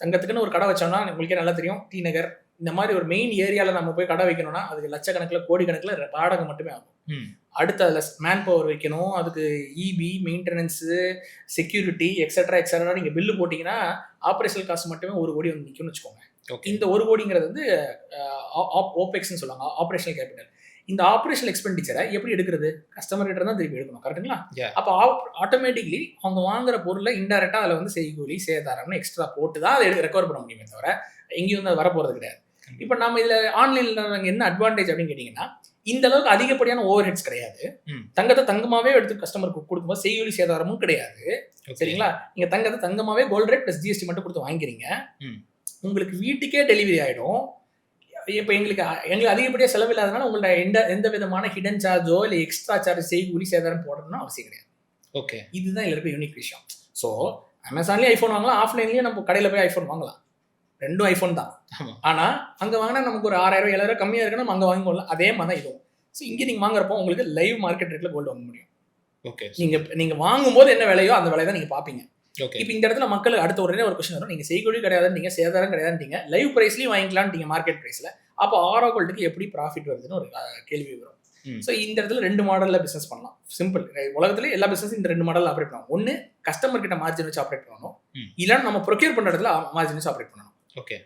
தங்கத்துக்குன்னு ஒரு கடை வச்சோம்னா உங்களுக்கே நல்லா தெரியும், டி நகர் இந்த மாதிரி ஒரு மெயின் ஏரியாவில் நம்ம போய் கடை வைக்கணும்னா அதுக்கு லட்சக்கணக்கில் கோடிக்கணக்கில் வாடகை மட்டுமே ஆகும். அடுத்து அதில் மேன் பவர் வைக்கணும், அதுக்கு EB maintenance security extra extra நீங்கள் பில்லு போட்டிங்கன்னா ஆப்ரேஷனல் காசு மட்டுமே 1 கோடி வந்து நிற்கும்னு வச்சுக்கோங்க. இந்த 1 கோடிங்கிறது வந்து ஓபெக்ஸ்ன்னு சொல்லுவாங்க, ஆப்ரேஷனல் கேபிட்டல். இந்த ஆப்ரேஷனல் எக்ஸ்பெண்டிச்சரை எப்படி எடுக்கிறது? கஸ்டமர் கிட்ட தான் திருப்பி எடுக்கணும், கரெக்டுங்களா? அப்போ ஆட்டோமேட்டிக்லி அவங்க வாங்குற பொருளை இன்டெரக்டாக அதில் வந்து செய்கூலி சேதாரம்னு எக்ஸ்ட்ரா போட்டு தான் அதை ரெக்கவர் பண்ண முடியுமே தவிர எங்கேயும் வந்து வரப்போகிறது கிடையாது. இப்போ நம்ம இதில் ஆன்லைனில் நாங்கள் என்ன அட்வான்டேஜ் அப்படின்னு கேட்டிங்கன்னா, இந்த அளவுக்கு அதிகப்படியான ஓவர் ஹெட்ஸ் கிடையாது. தங்கத்தை தங்கமாகவே எடுத்து கஸ்டமருக்கு கொடுக்கும்போது செய்கூலி சேதாரமும் கிடையாது. சரிங்களா? நீங்கள் தங்கத்தை தங்கமாகவே கோல்ட் ரேட் ப்ளஸ் ஜிஎஸ்டி மட்டும் கொடுத்து வாங்கிக்கிறீங்க. உங்களுக்கு வீட்டுக்கே டெலிவரி ஆகிடும். இப்போ எங்களுக்கு அதிகப்படியாக செலவு இல்லாதனால உங்கள்ட்ட எந்த விதமான ஹிடன் சார்ஜோ இல்லை எக்ஸ்ட்ரா சார்ஜ் செய்கூலி சேதாரம் போடணும்னு அவசியம் கிடையாது. ஓகே, இதுதான் இதில் இருக்க யூனிக் விஷயம். ஸோ அமேசான்லேயும் ஐஃபோன் வாங்கலாம், ஆஃப்லைன்லேயும் நம்ம கடையில் போய் ஐஃபோன் வாங்கலாம். ரெண்டும் ஐஃபோன் தான். ஆனால் அங்கே வாங்கினா நமக்கு ஒரு 6000 7000 கம்மியாக இருக்குன்னா நம்ம அங்கே வாங்கிக்கொள்ளலாம். அதே மாதிரி தான் இதுவும். ஸோ இங்கே நீங்கள் வாங்குறப்போ உங்களுக்கு லைவ் மார்க்கெட் ரேட்டில் கோல்டு வாங்க முடியும். ஓகே, நீங்கள் வாங்கும்போது என்ன விலையோ அந்த விலையை தான் நீங்கள் பார்ப்பீங்க. ஓகே. இப்போ இந்த இடத்துல மக்களுக்கு அடுத்த உடனே ஒரு கொஸ்டின் வரும், நீங்கள் செய்கூலி கிடையாதுன்னு சேதாரம் கிடையாதுன்னு லைவ் ப்ரைஸ்லையும் வாங்கிக்கலான்னு மார்க்கெட் ப்ரைஸில், அப்போ ஆரோ கோல்டுக்கு எப்படி ப்ராஃபிட் வருதுன்னு ஒரு கேள்வி வரும். ஸோ இந்த இடத்துல 2 மாடலில் பிஸ்னஸ் பண்ணலாம். சிம்பிள். உலகத்துல எல்லா பிஸ்னஸும் இந்த 2 மாடலில் ஆப்ரேட் பண்ணலாம். ஒன்று கஸ்டமர் கிட்ட மார்ஜின் வச்சு ஆப்ரேட் பண்ணணும், இல்லைன்னா நம்ம ப்ரொக்யூர் பண்ணுற இடத்துல மார்ஜின் வச்சு ஆப்ரேட் பண்ணணும். ஓகே.